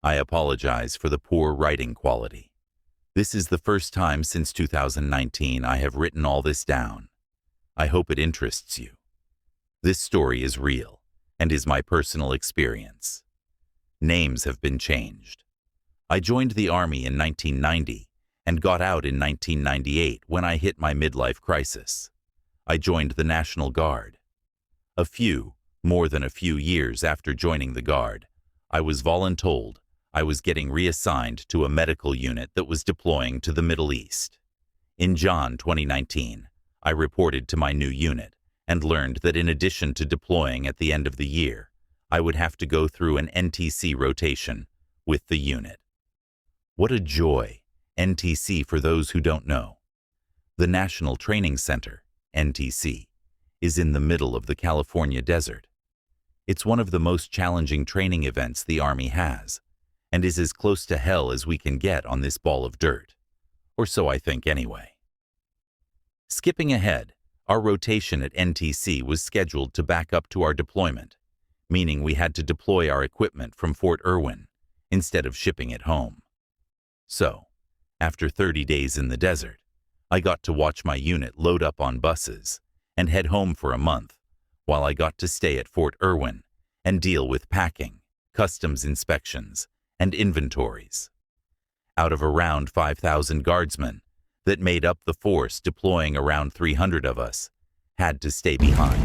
I apologize for the poor writing quality. This is the first time since 2019 I have written all this down. I hope it interests you. This story is real and is my personal experience. Names have been changed. I joined the Army in 1990 and got out in 1998 when I hit my midlife crisis. I joined the National Guard. More than a few years after joining the Guard, I was voluntold I was getting reassigned to a medical unit that was deploying to the Middle East. In June 2019, I reported to my new unit and learned that in addition to deploying at the end of the year, I would have to go through an NTC rotation with the unit. What a joy, NTC for those who don't know. The National Training Center, NTC, is in the middle of the California desert. It's one of the most challenging training events the Army has, and is as close to hell as we can get on this ball of dirt. Or so I think anyway. Skipping ahead, our rotation at NTC was scheduled to back up to our deployment, meaning we had to deploy our equipment from Fort Irwin instead of shipping it home. So, after 30 days in the desert, I got to watch my unit load up on buses and head home for a month, while I got to stay at Fort Irwin and deal with packing, customs inspections, and inventories. Out of around 5,000 guardsmen that made up the force, deploying around 300 of us had to stay behind,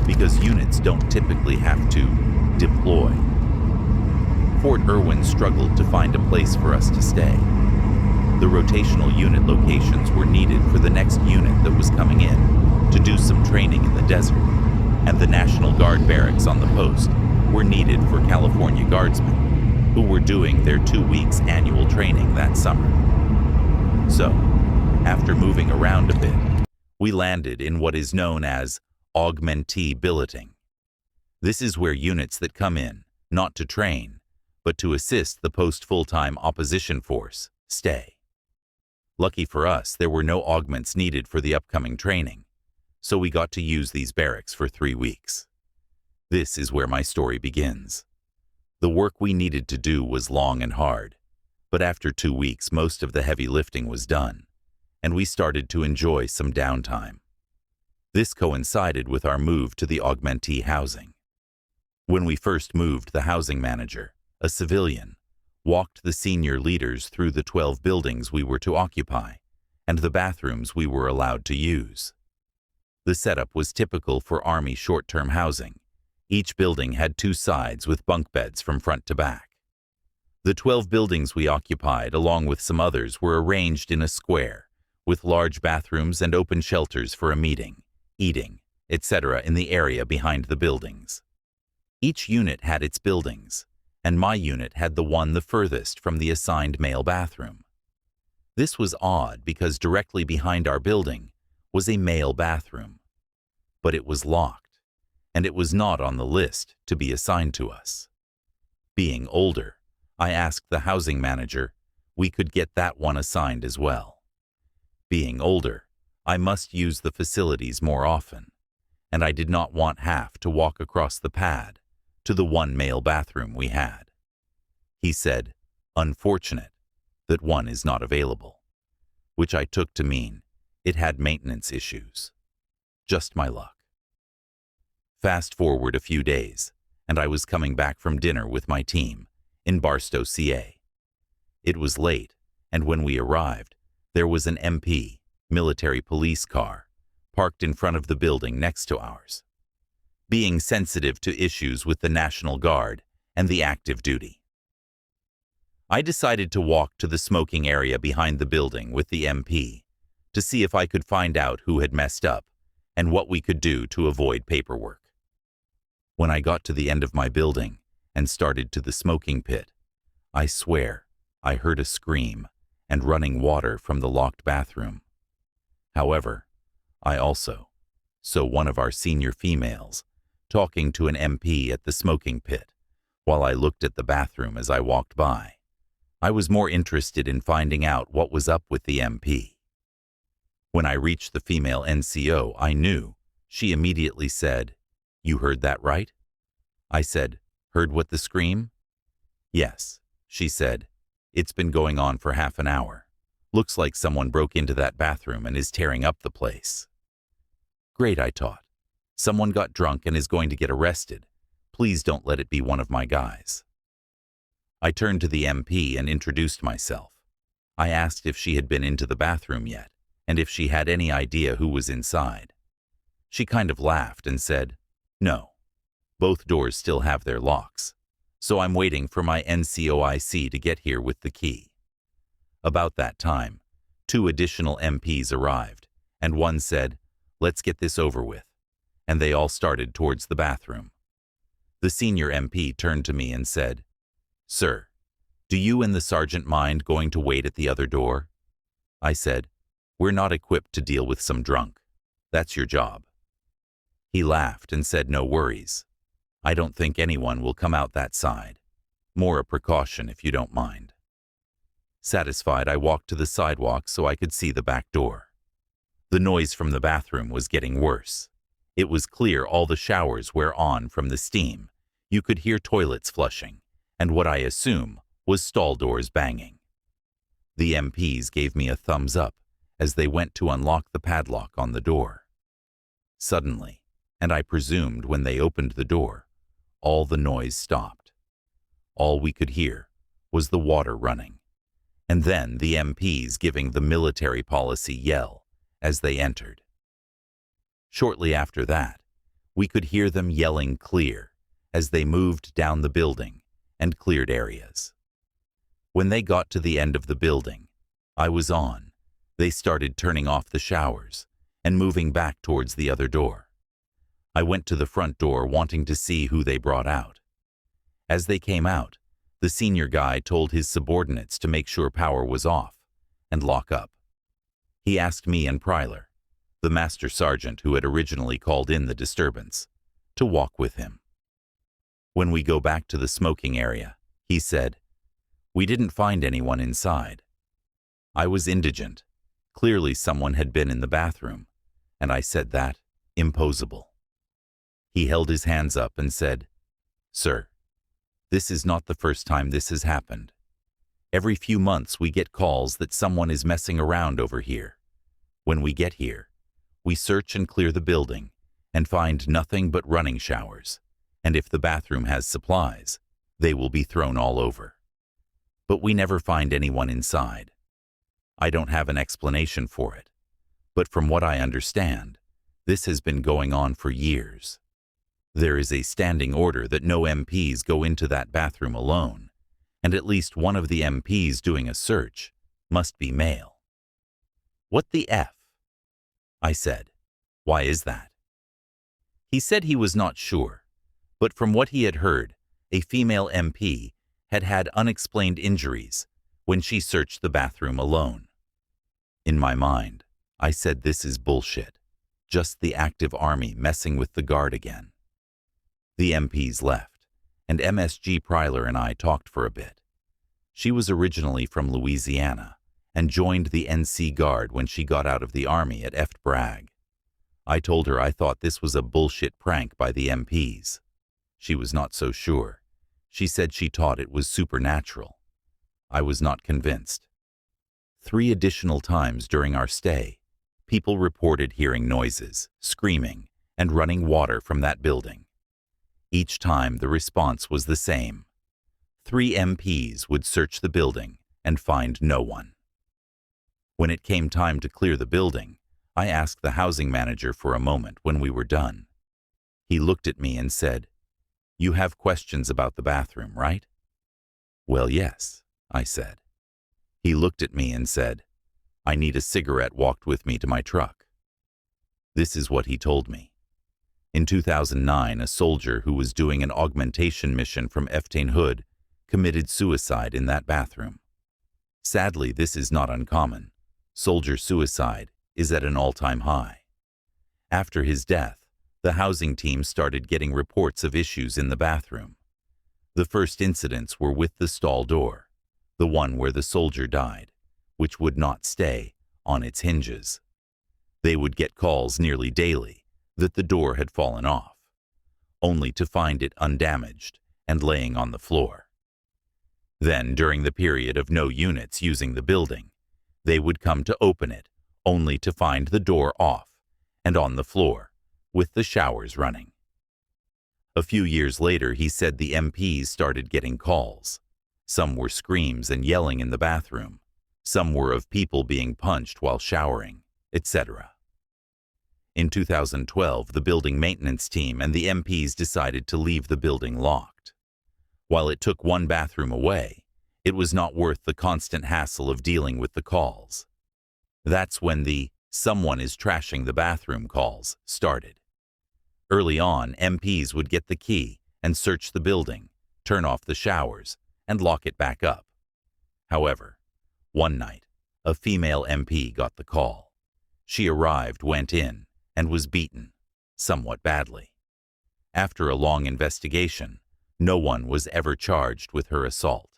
because units don't typically have to deploy. Fort Irwin struggled to find a place for us to stay. The rotational unit locations were needed for the next unit that was coming in to do some training in the desert, and the National Guard barracks on the post were needed for California Guardsmen who were doing their 2 weeks annual training that summer. So, after moving around a bit, we landed in what is known as augmentee billeting. This is where units that come in, not to train, but to assist the post-full-time opposition force, stay. Lucky for us, there were no augments needed for the upcoming training, so we got to use these barracks for 3 weeks. This is where my story begins. The work we needed to do was long and hard, but after 2 weeks most of the heavy lifting was done, and we started to enjoy some downtime. This coincided with our move to the augmentee housing. When we first moved, the housing manager, a civilian, walked the senior leaders through the 12 buildings we were to occupy and the bathrooms we were allowed to use. The setup was typical for Army short-term housing. Each building had 2 sides with bunk beds from front to back. The 12 buildings we occupied, along with some others, were arranged in a square, with large bathrooms and open shelters for a meeting, eating, etc. in the area behind the buildings. Each unit had its buildings, and my unit had the one the furthest from the assigned male bathroom. This was odd because directly behind our building was a male bathroom, but it was locked, and it was not on the list to be assigned to us. Being older, I asked the housing manager we could get that one assigned as well. Being older, I must use the facilities more often, and I did not want half to walk across the pad to the one male bathroom we had. He said, "Unfortunate that one is not available," which I took to mean it had maintenance issues. Just my luck. Fast forward a few days, and I was coming back from dinner with my team in Barstow, CA. It was late, and when we arrived, there was an MP, military police car, parked in front of the building next to ours. Being sensitive to issues with the National Guard and the active duty, I decided to walk to the smoking area behind the building with the MP to see if I could find out who had messed up and what we could do to avoid paperwork. When I got to the end of my building and started to the smoking pit, I swear I heard a scream and running water from the locked bathroom. However, I also saw one of our senior females talking to an MP at the smoking pit while I looked at the bathroom as I walked by. I was more interested in finding out what was up with the MP. When I reached the female NCO, I knew. She immediately said, "You heard that right?" I said, "Heard what, the scream?" Yes, she said. It's been going on for half an hour. Looks like someone broke into that bathroom and is tearing up the place. Great, I thought. Someone got drunk and is going to get arrested. Please don't let it be one of my guys. I turned to the MP and introduced myself. I asked if she had been into the bathroom yet, and if she had any idea who was inside. She kind of laughed and said, "No. Both doors still have their locks, so I'm waiting for my NCOIC to get here with the key." About that time, 2 additional MPs arrived, and one said, "Let's get this over with," and they all started towards the bathroom. The senior MP turned to me and said, "Sir, do you and the sergeant mind going to wait at the other door?" I said, "We're not equipped to deal with some drunk. That's your job." He laughed and said, "No worries. I don't think anyone will come out that side. More a precaution if you don't mind." Satisfied, I walked to the sidewalk so I could see the back door. The noise from the bathroom was getting worse. It was clear all the showers were on from the steam. You could hear toilets flushing, and what I assume was stall doors banging. The MPs gave me a thumbs up as they went to unlock the padlock on the door. Suddenly, and I presumed when they opened the door, all the noise stopped. All we could hear was the water running, and then the MPs giving the military policy yell as they entered. Shortly after that, we could hear them yelling "clear" as they moved down the building and cleared areas. When they got to the end of the building, I was on. They started turning off the showers and moving back towards the other door. I went to the front door wanting to see who they brought out. As they came out, the senior guy told his subordinates to make sure power was off and lock up. He asked me and Pryler, the master sergeant who had originally called in the disturbance, to walk with him. When we go back to the smoking area, he said, "We didn't find anyone inside." I was indigent. Clearly someone had been in the bathroom, and I said that, impossible. He held his hands up and said, "Sir, this is not the first time this has happened. Every few months we get calls that someone is messing around over here. When we get here, we search and clear the building and find nothing but running showers, and if the bathroom has supplies, they will be thrown all over. But we never find anyone inside. I don't have an explanation for it, but from what I understand, this has been going on for years. There is a standing order that no MPs go into that bathroom alone, and at least one of the MPs doing a search must be male." "What the F?" I said. "Why is that?" He said he was not sure, but from what he had heard, a female MP had had unexplained injuries when she searched the bathroom alone. In my mind, I said this is bullshit, just the active army messing with the guard again. The MPs left, and MSG Pryler and I talked for a bit. She was originally from Louisiana and joined the NC Guard when she got out of the Army at Eft Bragg. I told her I thought this was a bullshit prank by the MPs. She was not so sure. She said she thought it was supernatural. I was not convinced. 3 additional times during our stay, people reported hearing noises, screaming, and running water from that building. Each time the response was the same. 3 MPs would search the building and find no one. When it came time to clear the building, I asked the housing manager for a moment when we were done. He looked at me and said, "You have questions about the bathroom, right?" "Well, yes," I said. He looked at me and said, "I need a cigarette walked with me to my truck." This is what he told me. In 2009, a soldier who was doing an augmentation mission from Eftain Hood committed suicide in that bathroom. Sadly, this is not uncommon. Soldier suicide is at an all-time high. After his death, the housing team started getting reports of issues in the bathroom. The first incidents were with the stall door, the one where the soldier died, which would not stay on its hinges. They would get calls nearly daily that the door had fallen off, only to find it undamaged and laying on the floor. Then, during the period of no units using the building, they would come to open it, only to find the door off and on the floor, with the showers running. A few years later, he said the MPs started getting calls. Some were screams and yelling in the bathroom. Some were of people being punched while showering, etc. In 2012, the building maintenance team and the MPs decided to leave the building locked. While it took one bathroom away, it was not worth the constant hassle of dealing with the calls. That's when the "someone is trashing the bathroom" calls started. Early on, MPs would get the key and search the building, turn off the showers, and lock it back up. However, one night, a female MP got the call. She arrived, went in, and was beaten, somewhat badly. After a long investigation, no one was ever charged with her assault.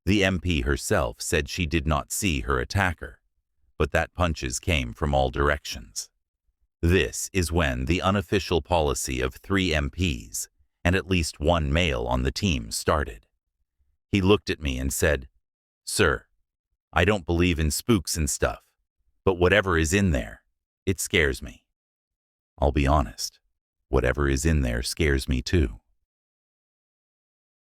The MP herself said she did not see her attacker, but that punches came from all directions. This is when the unofficial policy of 3 MPs and at least one male on the team started. He looked at me and said, "Sir, I don't believe in spooks and stuff, but whatever is in there, it scares me." I'll be honest, whatever is in there scares me too.